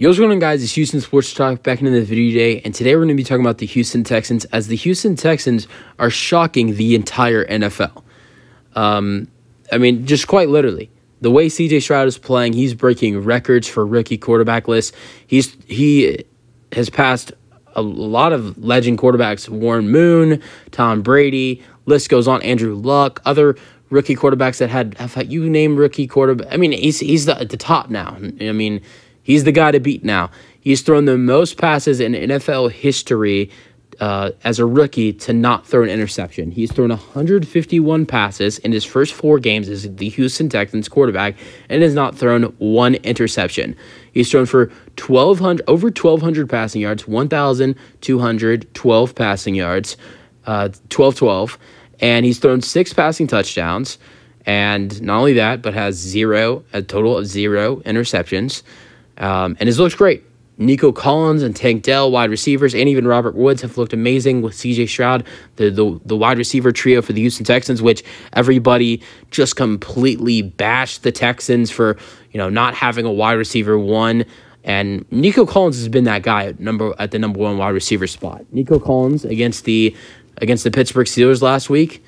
Yo, what's going on, guys? It's Houston Sports Talk back into the video today, and today we're going to be talking about the Houston Texans, as the Houston Texans are shocking the entire NFL. Just quite literally. The way C.J. Stroud is playing, he's breaking records for rookie quarterback lists. He has passed a lot of legend quarterbacks: Warren Moon, Tom Brady, list goes on, Andrew Luck, other rookie quarterbacks that have you name rookie quarterback. He's at the top now. He's the guy to beat now. He's thrown the most passes in NFL history as a rookie to not throw an interception. He's thrown 151 passes in his first 4 games as the Houston Texans quarterback and has not thrown one interception. He's thrown for over 1,200 passing yards, 1,212 passing yards, 12, and he's thrown 6 passing touchdowns. And not only that, but has a total of 0 interceptions. And it looks great. Nico Collins and Tank Dell, wide receivers, and even Robert Woods have looked amazing with C.J. Stroud, the wide receiver trio for the Houston Texans, which everybody just completely bashed the Texans for, not having a wide receiver 1. And Nico Collins has been that guy at the number 1 wide receiver spot. Nico Collins against the Pittsburgh Steelers last week,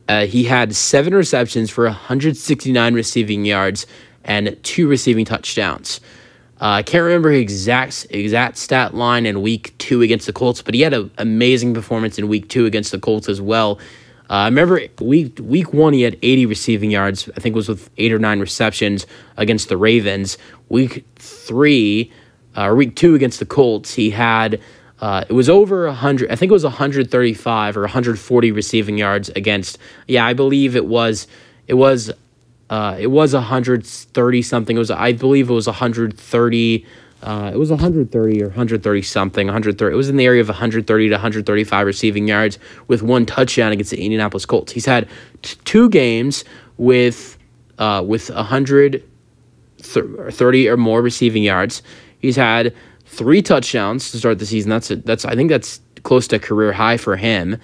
he had 7 receptions for 169 receiving yards and 2 receiving touchdowns. I can't remember his exact stat line in week 2 against the Colts, but he had an amazing performance in week 2 against the Colts as well. I remember week 1 he had 80 receiving yards. I think it was with 8 or 9 receptions against the Ravens. Week 2 against the Colts, he had it was over 100. I think it was 135 or 140 receiving yards against. Yeah, I believe it was 130 something. I believe it was 130. It was 130 or 130 something. 130. It was in the area of 130 to 135 receiving yards with 1 touchdown against the Indianapolis Colts. He's had 2 games with 130 or more receiving yards. He's had 3 touchdowns to start the season. I think that's close to a career high for him.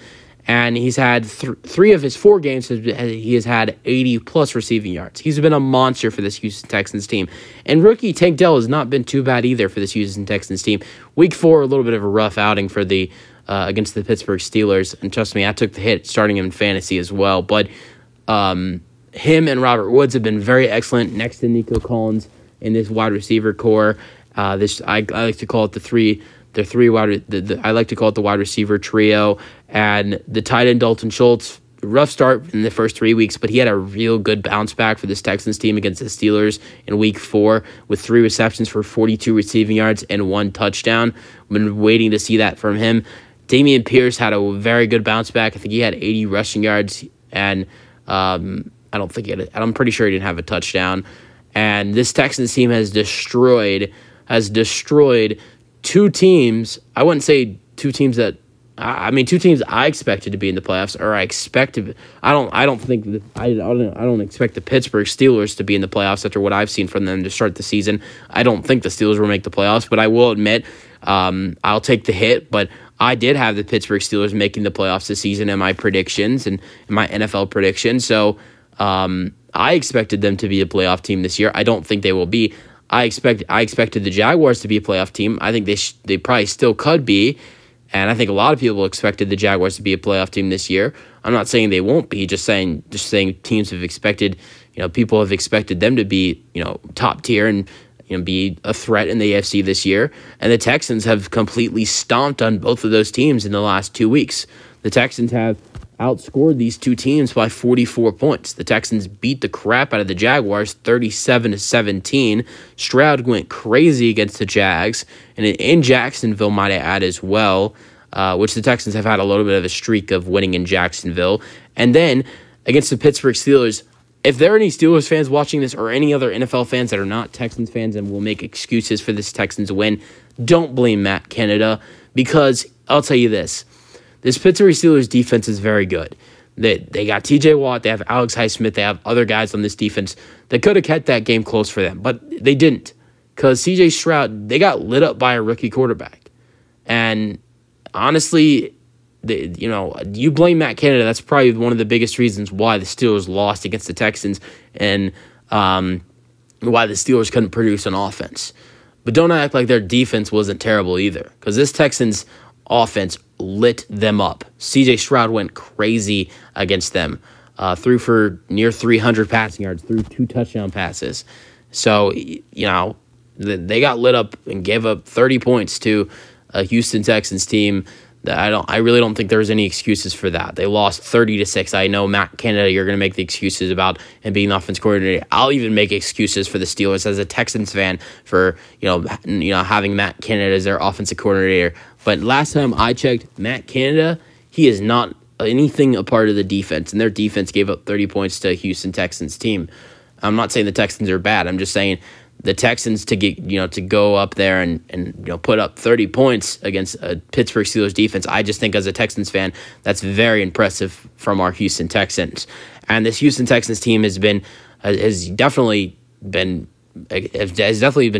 And he's had 3 of his 4 games, he has had 80-plus receiving yards. He's been a monster for this Houston Texans team. And rookie Tank Dell has not been too bad either for this Houston Texans team. Week 4, a little bit of a rough outing for against the Pittsburgh Steelers. And trust me, I took the hit starting him in fantasy as well. But him and Robert Woods have been very excellent next to Nico Collins in this wide receiver core. I like to call it the wide receiver trio, and the tight end Dalton Schultz. Rough start in the first 3 weeks, but he had a real good bounce back for this Texans team against the Steelers in week 4 with 3 receptions for 42 receiving yards and 1 touchdown. I've been waiting to see that from him. Dameon Pierce had a very good bounce back. I think he had 80 rushing yards, and I'm pretty sure he didn't have a touchdown. And this Texans team has destroyed 2 teams. I wouldn't say 2 teams that 2 teams I expected to be in the playoffs, or I don't expect the Pittsburgh Steelers to be in the playoffs after what I've seen from them to start the season. I don't think the Steelers will make the playoffs, but I will admit I'll take the hit. But I did have the Pittsburgh Steelers making the playoffs this season in my predictions and in my NFL predictions. So I expected them to be a playoff team this year. I don't think they will be. I expected the Jaguars to be a playoff team. I think they probably still could be, and I think a lot of people expected the Jaguars to be a playoff team this year. I'm not saying they won't be, just saying teams have expected, people have expected them to be, top tier and be a threat in the AFC this year. And the Texans have completely stomped on both of those teams in the last 2 weeks. The Texans have outscored these 2 teams by 44 points. The Texans beat the crap out of the Jaguars 37-17. Stroud went crazy against the Jags, and in Jacksonville, might I add as well, which the Texans have had a little bit of a streak of winning in Jacksonville. And then against the Pittsburgh Steelers, if there are any Steelers fans watching this or any other NFL fans that are not Texans fans and will make excuses for this Texans win, don't blame Matt Canada, because I'll tell you this. This Pittsburgh Steelers defense is very good. They got T.J. Watt, they have Alex Highsmith, they have other guys on this defense that could have kept that game close for them, but they didn't, because C.J. Stroud, they got lit up by a rookie quarterback. And honestly, you blame Matt Canada, that's probably one of the biggest reasons why the Steelers lost against the Texans and why the Steelers couldn't produce on offense. But don't act like their defense wasn't terrible either, because this Texans offense lit them up. C.J. Stroud went crazy against them. Threw for near 300 passing yards, threw 2 touchdown passes. So, they got lit up and gave up 30 points to a Houston Texans team that I really don't think there was any excuses for that. They lost 30-6. I know Matt Canada, you're going to make the excuses about him being the offense coordinator. I'll even make excuses for the Steelers as a Texans fan for, having Matt Canada as their offensive coordinator. But last time I checked, Matt Canada, he is not anything a part of the defense, and their defense gave up 30 points to a Houston Texans team. I'm not saying the Texans are bad. I'm just saying the Texans to go up there and put up 30 points against a Pittsburgh Steelers defense. I just think as a Texans fan, that's very impressive from our Houston Texans. And this Houston Texans team has definitely been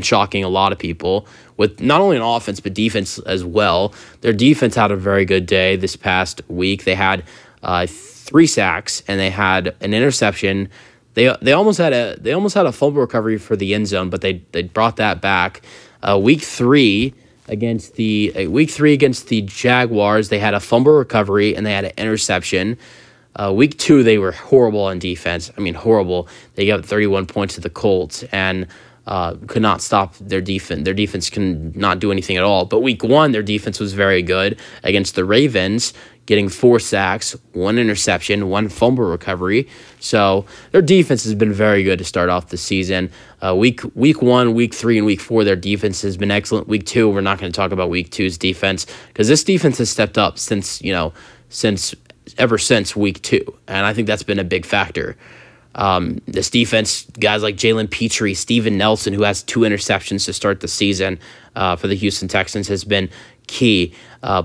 shocking a lot of people with not only an offense but defense as well. Their defense had a very good day this past week. They had 3 sacks and they had an interception. They almost had a fumble recovery for the end zone, but they brought that back. Week 3 against the Jaguars, they had a fumble recovery and they had an interception. Week 2, they were horrible on defense. I mean, horrible. They got 31 points to the Colts and could not stop their defense. Their defense could not do anything at all. But week 1, their defense was very good against the Ravens, getting 4 sacks, 1 interception, 1 fumble recovery. So their defense has been very good to start off the season. Week 1, week 3, and week 4, their defense has been excellent. Week 2, we're not going to talk about week 2's defense because this defense has stepped up ever since week 2, and I think that's been a big factor. This defense, guys like Jalen Petrie, Steven Nelson, who has 2 interceptions to start the season for the Houston Texans, has been key.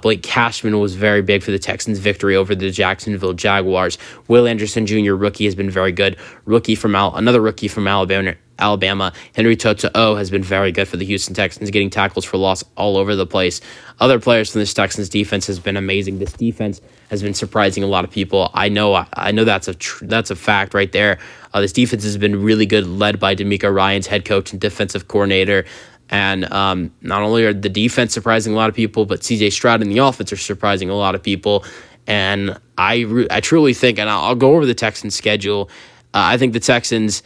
Blake Cashman was very big for the Texans' victory over the Jacksonville Jaguars. Will Anderson Jr., rookie, has been very good. Another rookie from Alabama, Henry To'o, has been very good for the Houston Texans, getting tackles for loss all over the place. Other players from this Texans defense has been amazing. This defense has been surprising a lot of people. I know that's a fact right there. This defense has been really good, led by D'Amico Ryans, head coach and defensive coordinator. And not only are the defense surprising a lot of people, but C.J. Stroud and the offense are surprising a lot of people. And I truly think, and I'll go over the Texans' schedule. I think the Texans,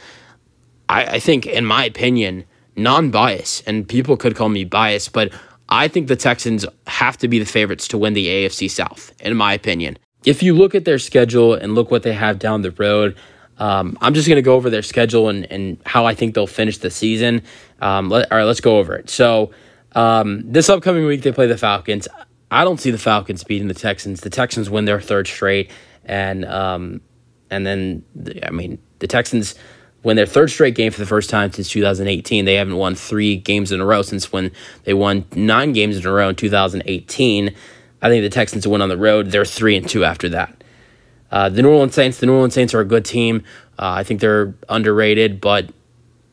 I think, in my opinion, non-biased, and people could call me biased, but I think the Texans have to be the favorites to win the AFC South, in my opinion. If you look at their schedule and look what they have down the road, I'm just going to go over their schedule and how I think they'll finish the season. All right, let's go over it. So this upcoming week, they play the Falcons. I don't see the Falcons beating the Texans. The Texans win their 3rd straight, and then the Texans win their 3rd straight game for the first time since 2018. They haven't won 3 games in a row since when they won 9 games in a row in 2018. I think the Texans win on the road. They're 3-2 after that. The New Orleans Saints are a good team. I think they're underrated, but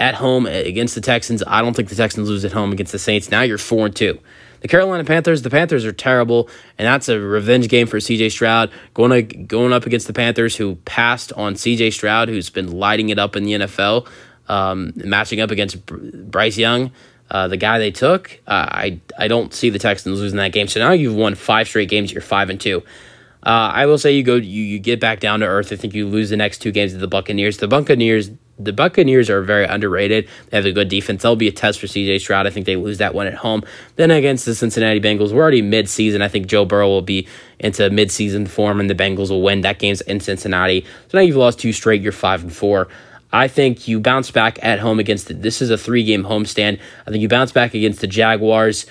at home against the Texans, I don't think the Texans lose at home against the Saints. Now you're 4-2. The Carolina Panthers, the Panthers are terrible, and that's a revenge game for C.J. Stroud, going up against the Panthers, who passed on C.J. Stroud, who's been lighting it up in the NFL, matching up against Bryce Young, the guy they took. I don't see the Texans losing that game. So now you've won 5 straight games. You're 5-2. I will say you get back down to earth. I think you lose the next 2 games to the Buccaneers. The Buccaneers are very underrated. They have a good defense. That'll be a test for C.J. Stroud. I think they lose that one at home. Then against the Cincinnati Bengals, we're already mid-season. I think Joe Burrow will be into mid-season form, and the Bengals will win. That game's in Cincinnati. So now you've lost 2 straight. You're 5-4. I think you bounce back at home against this is a 3-game homestand. I think you bounce back against the Jaguars.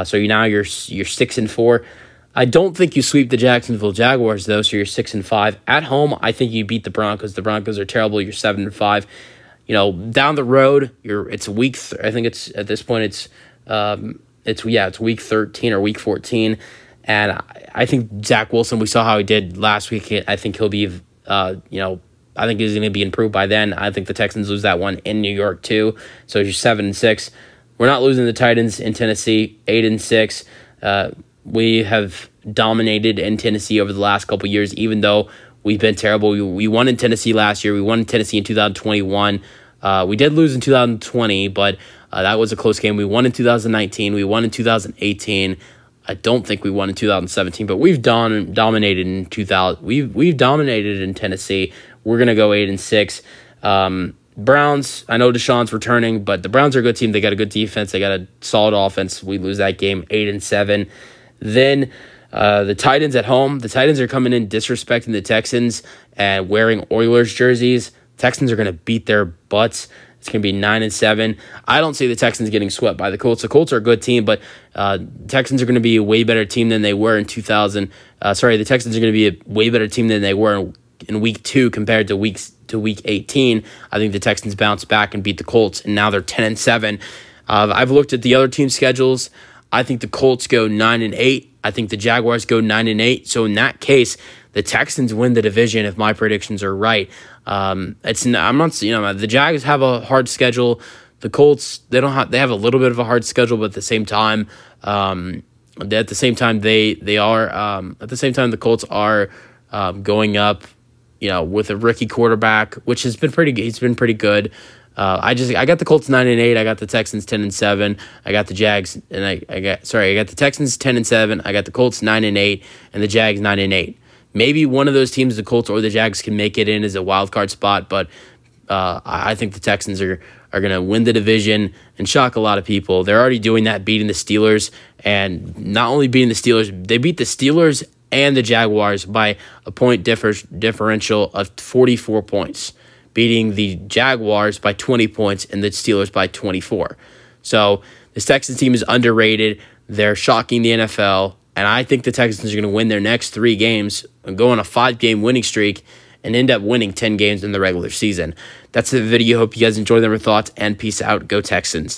So now you're 6-4. I don't think you sweep the Jacksonville Jaguars, though, so you're 6-5. At home, I think you beat the Broncos. The Broncos are terrible. You're 7-5. Down the road, it's week. I think it's at this point it's week 13 or week 14, and I think Zach Wilson. We saw how he did last week. I think he'll be, I think he's going to be improved by then. I think the Texans lose that one in New York too. So you're 7-6. We're not losing the Titans in Tennessee. 8-6. We have dominated in Tennessee over the last couple of years, even though we've been terrible. We won in Tennessee last year. We won in Tennessee in 2021. We did lose in 2020, but That was a close game. We won in 2019. We won in 2018. I don't think we won in 2017, but we've dominated in 2000. We've dominated in Tennessee. We're gonna go 8-6. Browns, I know Deshaun's returning, but the Browns are a good team. They got a good defense. They got a solid offense. We lose that game 8-7. Then the Titans at home. The Titans are coming in disrespecting the Texans and wearing Oilers jerseys. Texans are going to beat their butts. It's going to be 9-7. I don't see the Texans getting swept by the Colts. The Colts are a good team, but Texans are going to be a way better team than they were in 2000. The Texans are going to be a way better team than they were in week 2 compared to week 18. I think the Texans bounce back and beat the Colts, and now they're 10-7. I've looked at the other team schedules. I think the Colts go 9-8. I think the Jaguars go 9-8. So in that case, the Texans win the division if my predictions are right. The Jags have a hard schedule. The Colts, they have a little bit of a hard schedule, but at the same time, the Colts are going up, with a rookie quarterback, which has been pretty good. He's been pretty good. I got the Colts 9-8. I got the Texans 10-7. I got the Jags I got the Texans 10-7. I got the Colts 9-8 and the Jags 9-8. Maybe one of those teams, the Colts or the Jags, can make it in as a wild card spot, but I think the Texans are going to win the division and shock a lot of people. They're already doing that, beating the Steelers, and not only beating the Steelers, they beat the Steelers and the Jaguars by a point differential of 44 points, beating the Jaguars by 20 points and the Steelers by 24. So this Texans team is underrated. They're shocking the NFL, and I think the Texans are going to win their next 3 games and go on a 5-game winning streak and end up winning 10 games in the regular season. That's the video. Hope you guys enjoy them thoughts, and peace out. Go Texans.